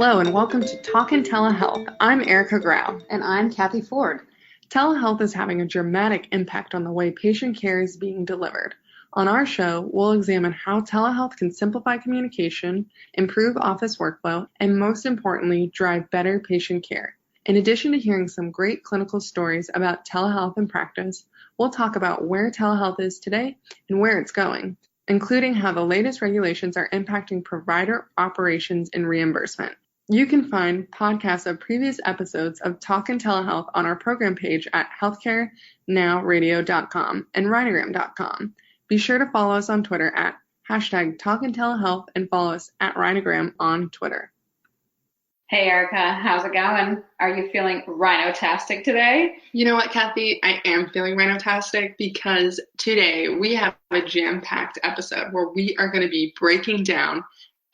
Hello and welcome to Talkin Telehealth. I'm Erika Grau. And I'm Kathy Ford. Telehealth is having a dramatic impact on the way patient care is being delivered. On our show, we'll examine how telehealth can simplify communication, improve office workflow, and most importantly, drive better patient care. In addition to hearing some great clinical stories about telehealth in practice, we'll talk about where telehealth is today and where it's going, including how the latest regulations are impacting provider operations and reimbursement. You can find podcasts of previous episodes of Talkin Telehealth on our program page at healthcarenowradio.com and rhinogram.com. Be sure to follow us on Twitter at #TalkinTelehealth and follow us at Rhinogram on Twitter. Hey Erica, how's it going? Are you feeling rhinotastic today? You know what, Kathy? I am feeling rhinotastic because today we have a jam-packed episode where we are going to be breaking down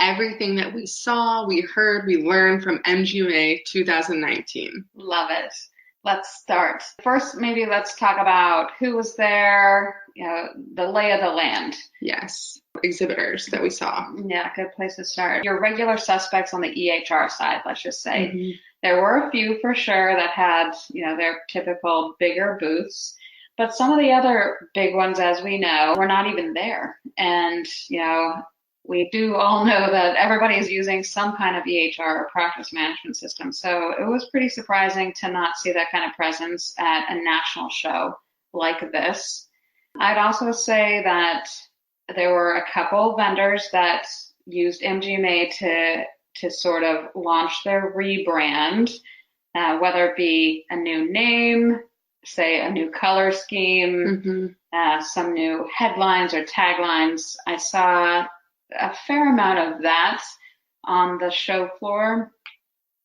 everything that we saw, we heard, we learned from MGMA 2019. Love it. Let's start. First, maybe let's talk about who was there, the lay of the land. Yes, exhibitors that we saw. Yeah, good place to start. Your regular suspects on the EHR side, let's just say. Mm-hmm. There were a few for sure that had, their typical bigger booths, but some of the other big ones, as we know, were not even there. And, we do all know that everybody is using some kind of EHR or practice management system. So it was pretty surprising to not see that kind of presence at a national show like this. I'd also say that there were a couple vendors that used MGMA to sort of launch their rebrand, whether it be a new name, say a new color scheme, some new headlines or taglines. I saw a fair amount of that on the show floor.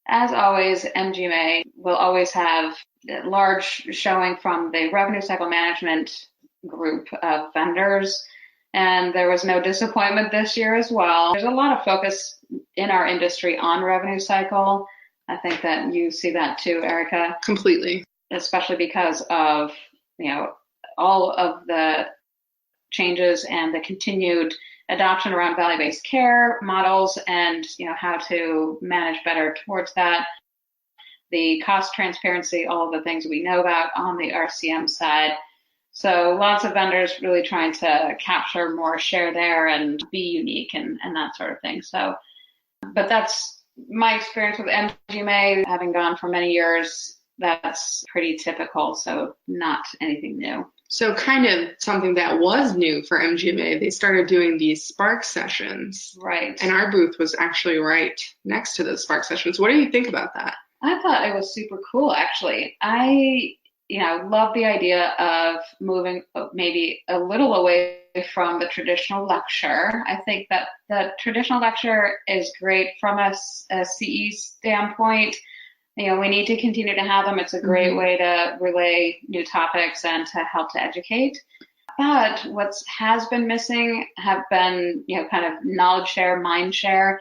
As always, MGMA will always have a large showing from the revenue cycle management group of vendors, and there was no disappointment this year as well. There's a lot of focus in our industry on revenue cycle. I think that you see that too, Erika. Completely. Especially because of, all of the changes and the continued adoption around value-based care models and, how to manage better towards that. The cost transparency, all of the things we know about on the RCM side. So lots of vendors really trying to capture more share there and be unique and that sort of thing. So, but that's my experience with MGMA, having gone for many years. That's pretty typical, so not anything new. So kind of something that was new for MGMA, they started doing these Spark sessions. Right. And our booth was actually right next to those Spark sessions. What do you think about that? I thought it was super cool, actually. I love the idea of moving maybe a little away from the traditional lecture. I think that the traditional lecture is great from a CE standpoint. We need to continue to have them. It's a great way to relay new topics and to help to educate. But what has been missing have been, kind of knowledge share, mind share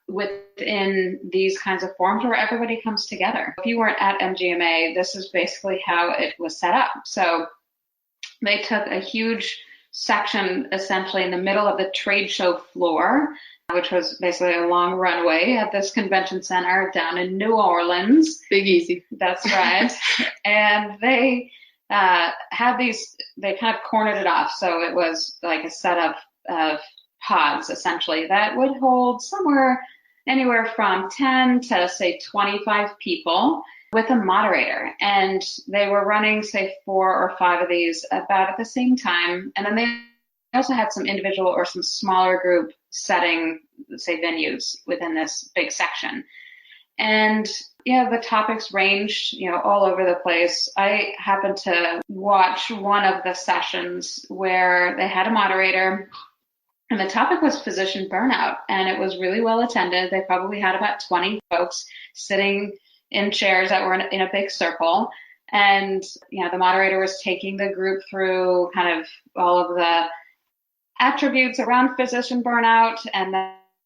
within these kinds of forums where everybody comes together. If you weren't at MGMA, this is basically how it was set up. So they took a huge section essentially in the middle of the trade show floor, which was basically a long runway at this convention center down in New Orleans. Big easy. That's right. And they had these, they kind of cornered it off. So it was like a set of pods essentially that would hold anywhere from 10 to say 25 people with a moderator. And they were running say 4 or 5 of these about at the same time. And then they also had some individual or some smaller group setting, say, venues within this big section. And the topics ranged, all over the place. I happened to watch one of the sessions where they had a moderator, and the topic was physician burnout, and it was really well attended. They probably had about 20 folks sitting in chairs that were in a big circle. And, the moderator was taking the group through kind of all of the attributes around physician burnout and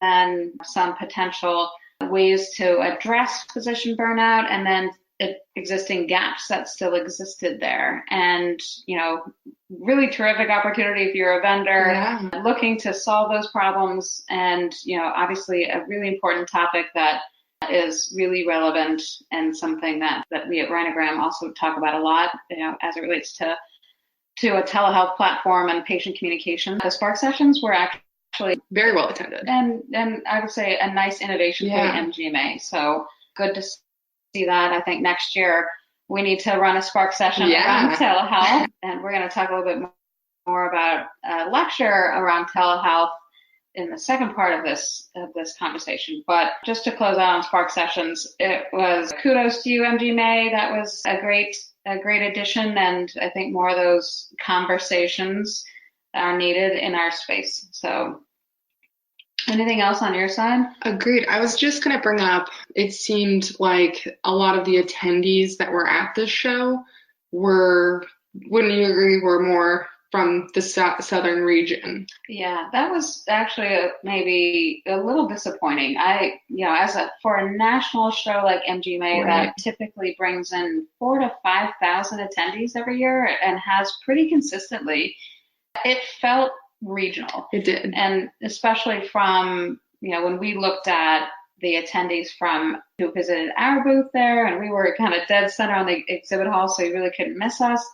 then some potential ways to address physician burnout and then existing gaps that still existed there. And, really terrific opportunity if you're a vendor looking to solve those problems. And, obviously a really important topic that is really relevant and something that we at Rhinogram also talk about a lot, as it relates to a telehealth platform and patient communication. The Spark sessions were actually very well attended. And I would say a nice innovation for the MGMA. So good to see that. I think next year we need to run a Spark session around telehealth, and we're going to talk a little bit more about a lecture around telehealth in the second part of this conversation. But just to close out on Spark sessions, it was kudos to you, MGMA. That was a great addition, and I think more of those conversations are needed in our space. So anything else on your side? Agreed. I was just going to bring up, it seemed like a lot of the attendees that were at this show were, wouldn't you agree, were more from the southern region? Yeah, that was actually maybe a little disappointing. For a national show like MGMA that typically brings in 4,000 to 5,000 attendees every year and has pretty consistently, it felt regional. It did. And especially from, when we looked at the attendees who visited our booth there, and we were kind of dead center on the exhibit hall, so you really couldn't miss us.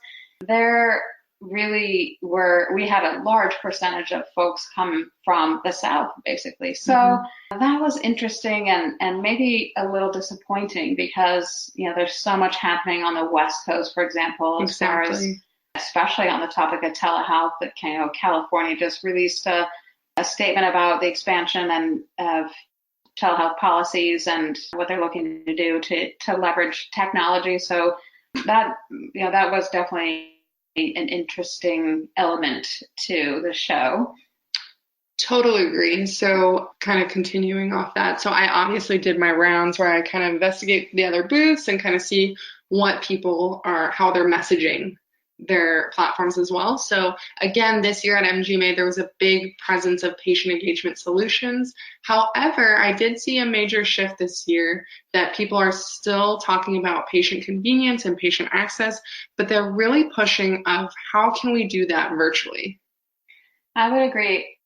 There really we had a large percentage of folks come from the South, basically. So that was interesting and maybe a little disappointing because, there's so much happening on the West Coast, for example, as far as, especially on the topic of telehealth, that California just released a statement about the expansion and of telehealth policies and what they're looking to do to leverage technology. So that was definitely an interesting element to the show. Totally agree. So kind of continuing off that. So I obviously did my rounds where I kind of investigate the other booths and kind of see what people how they're messaging their platforms as well. So again, this year at MGMA, there was a big presence of patient engagement solutions. However, I did see a major shift this year that people are still talking about patient convenience and patient access, but they're really pushing of how can we do that virtually? I would agree.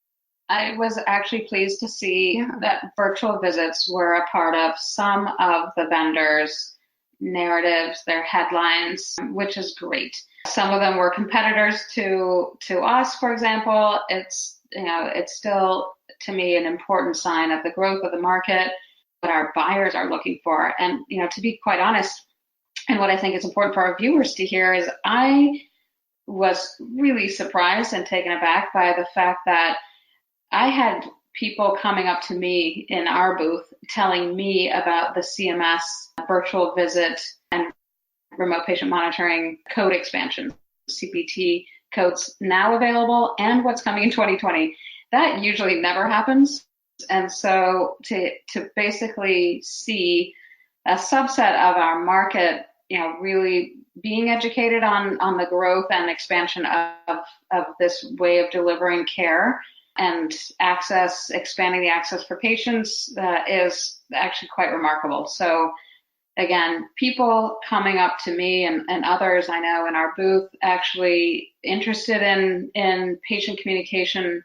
I was actually pleased to see that virtual visits were a part of some of the vendors' narratives, their headlines, which is great. Some of them were competitors to us, for example. It's still, to me, an important sign of the growth of the market, what our buyers are looking for. And, to be quite honest, and what I think is important for our viewers to hear is I was really surprised and taken aback by the fact that I had people coming up to me in our booth telling me about the CMS virtual visit and remote patient monitoring code expansion, CPT codes now available, and what's coming in 2020. That usually never happens. And so to basically see a subset of our market, really being educated on the growth and expansion of this way of delivering care and access, expanding the access for patients is actually quite remarkable. So again, people coming up to me and others I know in our booth actually interested in patient communication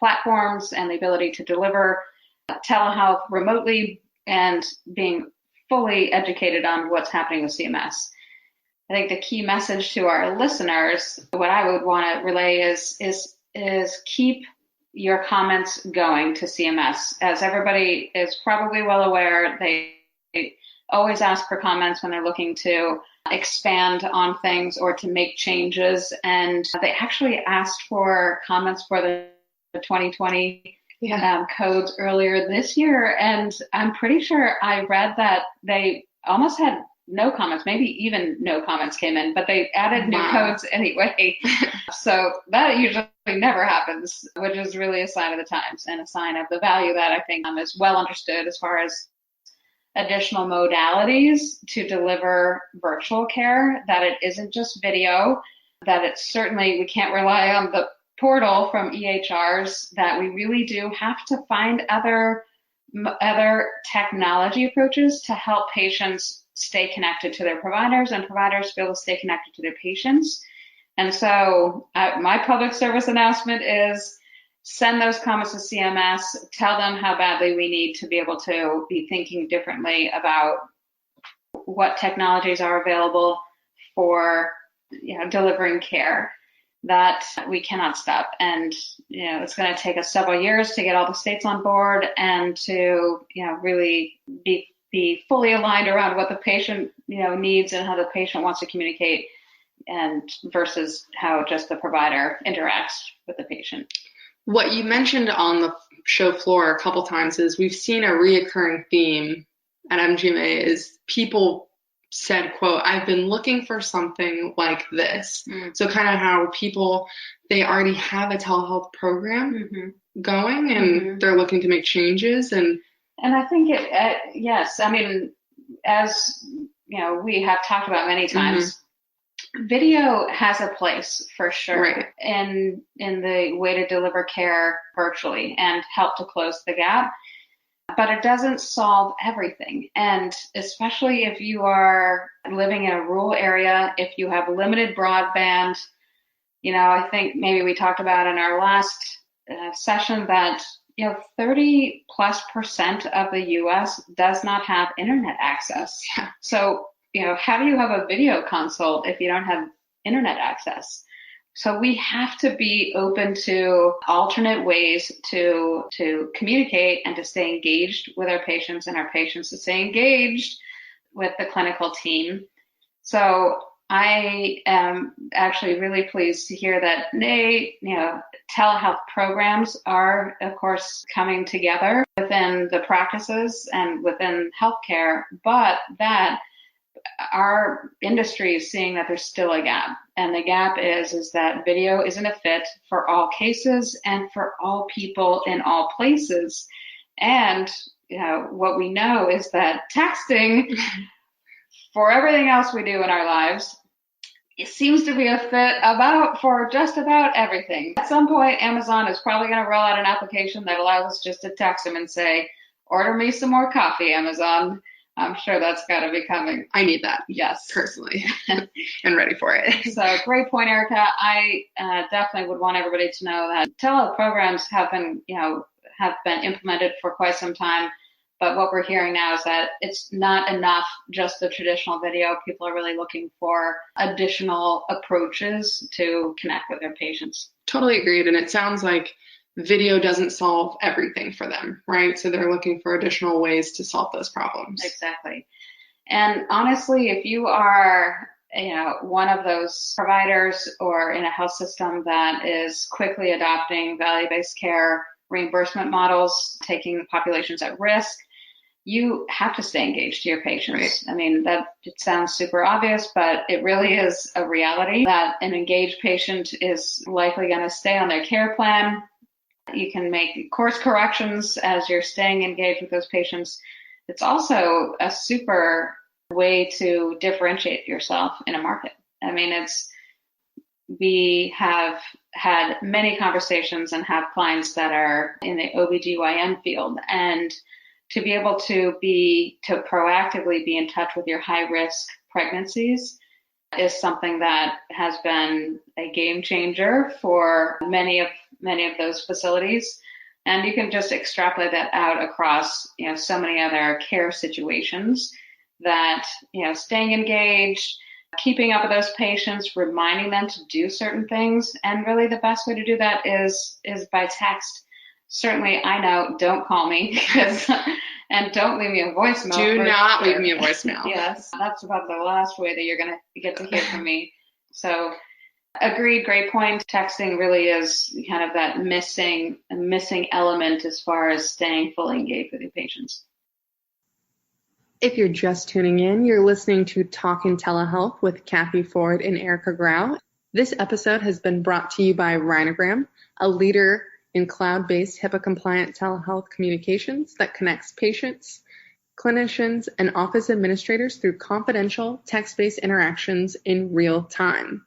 platforms and the ability to deliver telehealth remotely and being fully educated on what's happening with CMS. I think the key message to our listeners, what I would want to relay is keep your comments going to CMS. As everybody is probably well aware, they always ask for comments when they're looking to expand on things or to make changes. And they actually asked for comments for the 2020 codes earlier this year. And I'm pretty sure I read that they almost had no comments, maybe even no comments came in, but they added new codes anyway. So that usually never happens, which is really a sign of the times and a sign of the value that I think is well understood as far as additional modalities to deliver virtual care, that it isn't just video, that it's certainly, we can't rely on the portal from EHRs, that we really do have to find other technology approaches to help patients stay connected to their providers and providers be able to stay connected to their patients. And so my public service announcement is send those comments to CMS, tell them how badly we need to be able to be thinking differently about what technologies are available for delivering care, that we cannot stop. And it's going to take us several years to get all the states on board and to really be fully aligned around what the patient needs and how the patient wants to communicate, and versus how just the provider interacts with the patient. What you mentioned on the show floor a couple times is we've seen a reoccurring theme at MGMA is people said, quote, I've been looking for something like this. So kind of how people, they already have a telehealth program going and they're looking to make changes. And I think yes, I mean, as we have talked about many times, video has a place for sure in the way to deliver care virtually and help to close the gap, but it doesn't solve everything. And especially if you are living in a rural area, if you have limited broadband, I think maybe we talked about in our last session that 30+% of the US does not have internet access. So how do you have a video consult if you don't have internet access? So we have to be open to alternate ways to communicate and to stay engaged with our patients, and our patients to stay engaged with the clinical team. So I am actually really pleased to hear that telehealth programs are, of course, coming together within the practices and within healthcare, but that our industry is seeing that there's still a gap. And the gap is that video isn't a fit for all cases and for all people in all places. And what we know is that texting for everything else we do in our lives, it seems to be a fit for just about everything. At some point, Amazon is probably going to roll out an application that allows us just to text them and say, order me some more coffee, Amazon. I'm sure that's got to be coming. I need that. Yes. Personally. And ready for it. So great point, Erika. I definitely would want everybody to know that telehealth programs have been implemented for quite some time. But what we're hearing now is that it's not enough just the traditional video. People are really looking for additional approaches to connect with their patients. Totally agreed. And it sounds like video doesn't solve everything for them, right? So they're looking for additional ways to solve those problems. Exactly. And honestly, if you are one of those providers or in a health system that is quickly adopting value-based care reimbursement models, taking populations at risk, you have to stay engaged to your patients. Right. I mean, it sounds super obvious, but it really is a reality that an engaged patient is likely going to stay on their care plan. You can make course corrections as you're staying engaged with those patients. It's also a super way to differentiate yourself in a market. I mean, we have had many conversations and have clients that are in the OBGYN field, and to be able to proactively be in touch with your high-risk pregnancies is something that has been a game changer for many of those facilities. And you can just extrapolate that out across, so many other care situations that, staying engaged, keeping up with those patients, reminding them to do certain things. And really the best way to do that is by text. Certainly, I know, don't call me and don't leave me a voicemail. Do not leave me a voicemail. Yes, that's about the last way that you're going to get to hear from me. So agreed, great point. Texting really is kind of that missing element as far as staying fully engaged with your patients. If you're just tuning in, you're listening to Talkin Telehealth with Kathy Ford and Erika Grau. This episode has been brought to you by Rhinogram, a leader in cloud-based HIPAA-compliant telehealth communications that connects patients, clinicians, and office administrators through confidential text-based interactions in real time.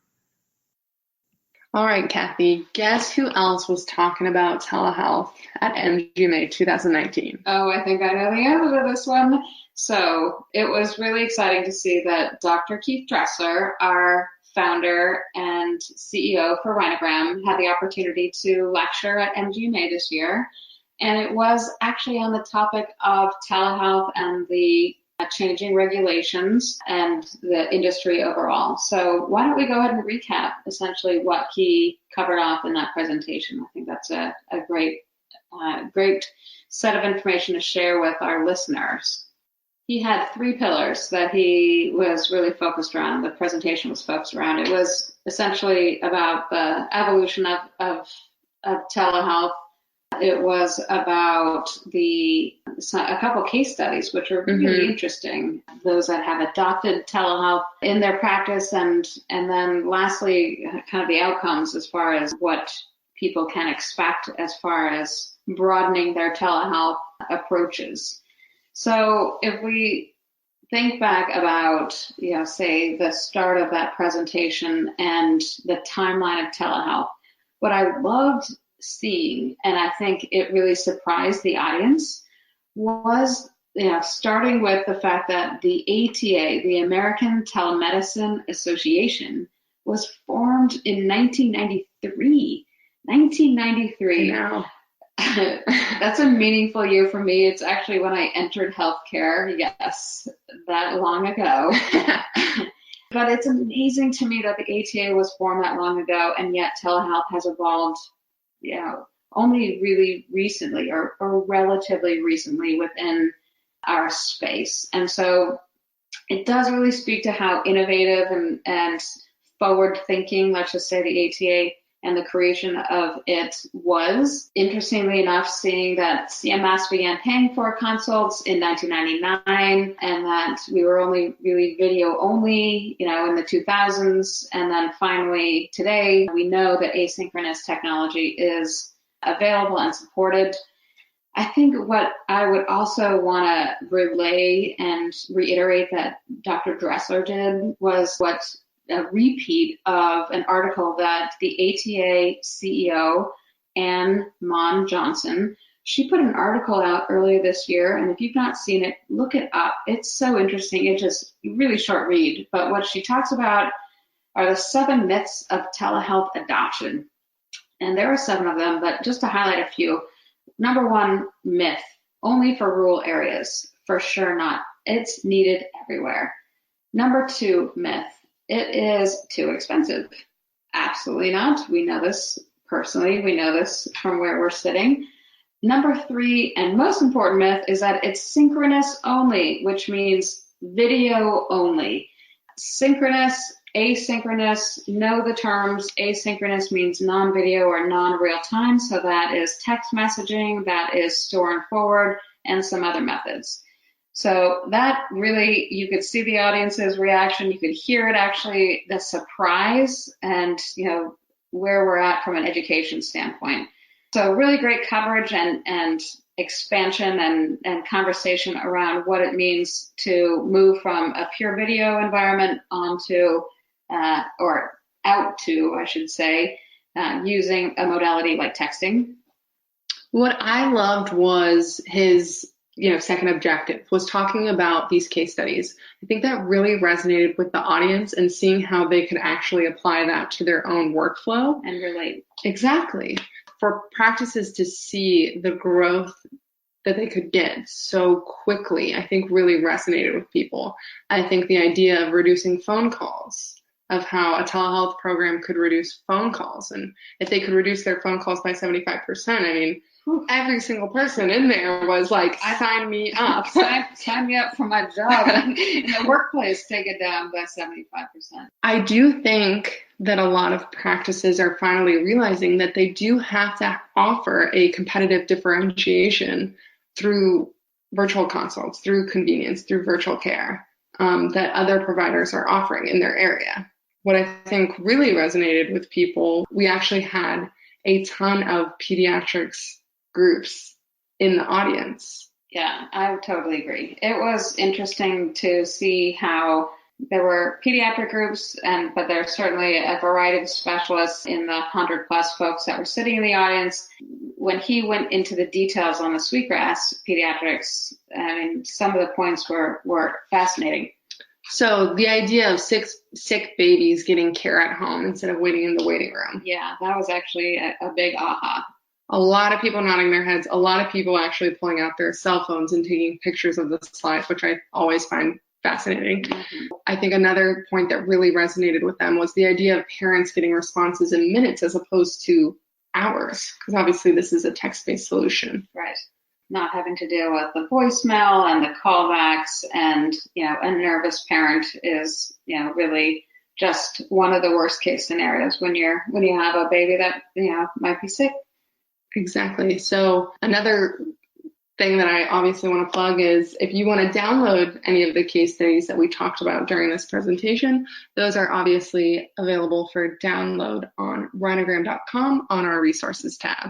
All right, Kathy, guess who else was talking about telehealth at MGMA 2019? Oh, I think I know the answer to this one. So it was really exciting to see that Dr. Keith Dressler, our founder and CEO for Rhinogram, had the opportunity to lecture at MGMA this year. And it was actually on the topic of telehealth and the changing regulations and the industry overall. So why don't we go ahead and recap essentially what he covered off in that presentation. I think that's a great set of information to share with our listeners. He had 3 pillars that he was really focused around. The presentation was focused around. It was essentially about the evolution of telehealth. It was about a couple case studies, which were really interesting. Those that have adopted telehealth in their practice, and then lastly, kind of the outcomes as far as what people can expect as far as broadening their telehealth approaches. So if we think back about, say the start of that presentation and the timeline of telehealth, what I loved seeing, and I think it really surprised the audience, was starting with the fact that the ATA, the American Telemedicine Association, was formed in 1993. 1993. Wow. That's a meaningful year for me. It's actually when I entered healthcare. Yes, that long ago. But it's amazing to me that the ATA was formed that long ago, and yet telehealth has evolved only really recently or relatively recently within our space. And so it does really speak to how innovative and forward thinking, let's just say, the ATA and the creation of it was. Interestingly enough, seeing that CMS began paying for consults in 1999, and that we were only really video only, in the 2000s. And then finally today, we know that asynchronous technology is available and supported. I think what I would also want to relay and reiterate that Dr. Dressler did was a repeat of an article that the ATA CEO, Ann Mon Johnson, she put an article out earlier this year, and if you've not seen it, look it up. It's so interesting. It's just a really short read, but what she talks about are the 7 myths of telehealth adoption. And there are 7 of them, but just to highlight a few. Number 1 myth, only for rural areas. For sure not. It's needed everywhere. Number 2 myth, it is too expensive. Absolutely not. We know this personally. We know this from where we're sitting. Number 3, and most important myth, is that it's synchronous only, which means video only. Synchronous, asynchronous, know the terms. Asynchronous means non-video or non-real time. So that is text messaging, that is store and forward, and some other methods. So that really, you could see the audience's reaction. You could hear it actually, the surprise and, where we're at from an education standpoint. So really great coverage and expansion and conversation around what it means to move from a pure video environment onto, or out to, I should say, using a modality like texting. What I loved was his second objective, was talking about these case studies. I think that really resonated with the audience, and seeing how they could actually apply that to their own workflow. And relate. Exactly. For practices to see the growth that they could get so quickly, I think really resonated with people. I think the idea of reducing phone calls, of how a telehealth program could reduce phone calls, and if they could reduce their phone calls by 75%, every single person in there was like, sign me up. Sign me up for my job. In the workplace, take it down by 75%. I do think that a lot of practices are finally realizing that they do have to offer a competitive differentiation through virtual consults, through convenience, through virtual care, that other providers are offering in their area. What I think really resonated with people, we actually had a ton of pediatrics groups in the audience. Yeah, I would totally agree. It was interesting to see how there were pediatric groups, but there's certainly a variety of specialists in the 100+ folks that were sitting in the audience. When he went into the details on the sweetgrass pediatrics, some of the points were fascinating. So the idea of sick babies getting care at home instead of waiting in the waiting room. Yeah, that was actually a big aha. A lot of people nodding their heads, a lot of people actually pulling out their cell phones and taking pictures of the slides, which I always find fascinating. Mm-hmm. I think another point that really resonated with them was the idea of parents getting responses in minutes as opposed to hours, because obviously this is a text-based solution. Right. Not having to deal with the voicemail and the callbacks, and a nervous parent is really just one of the worst case scenarios when you have a baby that might be sick. Exactly. So another thing that I obviously want to plug is if you want to download any of the case studies that we talked about during this presentation, those are obviously available for download on rhinogram.com on our resources tab.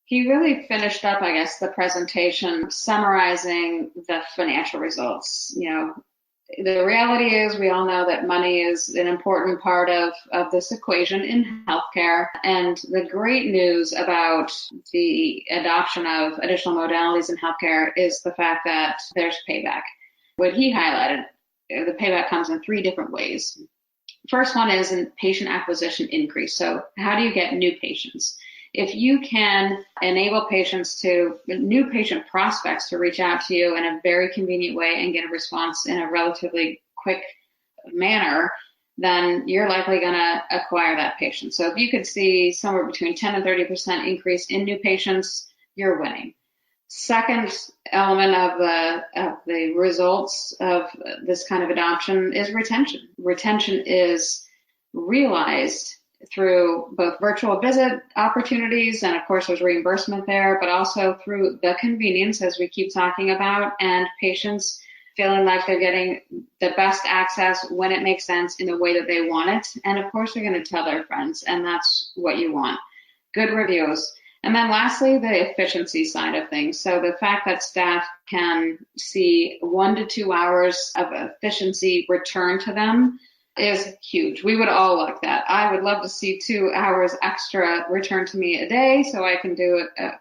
He really finished up, I guess, the presentation summarizing the financial results. The reality is we all know that money is an important part of this equation in healthcare. And the great news about the adoption of additional modalities in healthcare is the fact that there's payback. What he highlighted, the payback comes in 3 different ways. First one is in patient acquisition increase. So how do you get new patients? If you can enable new patient prospects to reach out to you in a very convenient way and get a response in a relatively quick manner, then you're likely going to acquire that patient. So if you could see somewhere between 10 and 30% increase in new patients, you're winning. Second element of the results of this kind of adoption is retention. Retention is realized through both virtual visit opportunities, and of course there's reimbursement there, but also through the convenience, as we keep talking about, and patients feeling like they're getting the best access when it makes sense in the way that they want it. And of course they're going to tell their friends, and that's what you want. Good reviews. And then lastly, the efficiency side of things. So the fact that staff can see 1 to 2 hours of efficiency return to them is huge. We would all like that. I would love to see 2 hours extra return to me a day so I can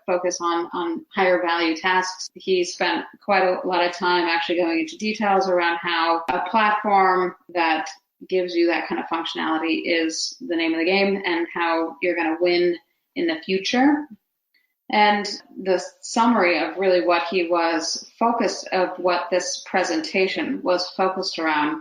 focus on higher value tasks. He spent quite a lot of time actually going into details around how a platform that gives you that kind of functionality is the name of the game and how you're going to win in the future. And the summary of really what he was focused of what this presentation was focused around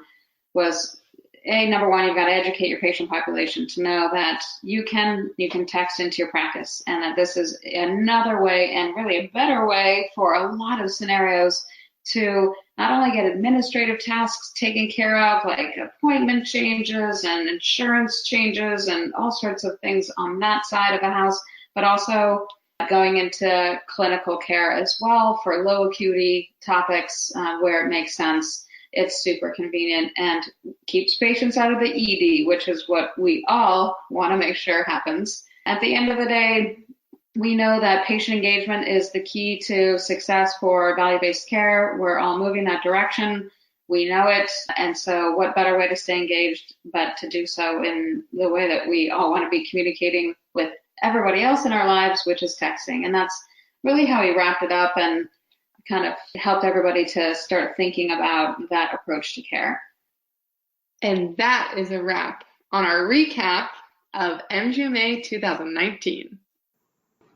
was number one, you've got to educate your patient population to know that you can text into your practice, and that this is another way and really a better way for a lot of scenarios to not only get administrative tasks taken care of, like appointment changes and insurance changes and all sorts of things on that side of the house, but also going into clinical care as well for low acuity topics where it makes sense. It's super convenient and keeps patients out of the ED, which is what we all want to make sure happens. At the end of the day, we know that patient engagement is the key to success for value-based care. We're all moving that direction. We know it. And so what better way to stay engaged but to do so in the way that we all want to be communicating with everybody else in our lives, which is texting. And that's really how he wrapped it up and kind of helped everybody to start thinking about that approach to care. And that is a wrap on our recap of MGMA 2019.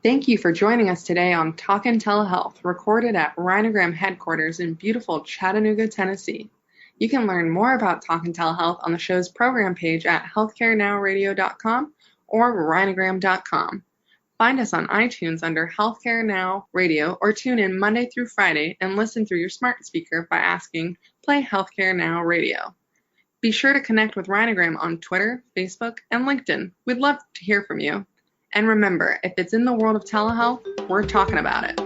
Thank you for joining us today on Talkin Telehealth, recorded at Rhinogram headquarters in beautiful Chattanooga, Tennessee. You can learn more about Talkin Telehealth on the show's program page at healthcarenowradio.com or rhinogram.com. Find us on iTunes under Healthcare Now Radio, or tune in Monday through Friday and listen through your smart speaker by asking, "Play Healthcare Now Radio." Be sure to connect with Rhinogram on Twitter, Facebook, and LinkedIn. We'd love to hear from you. And remember, if it's in the world of telehealth, we're talking about it.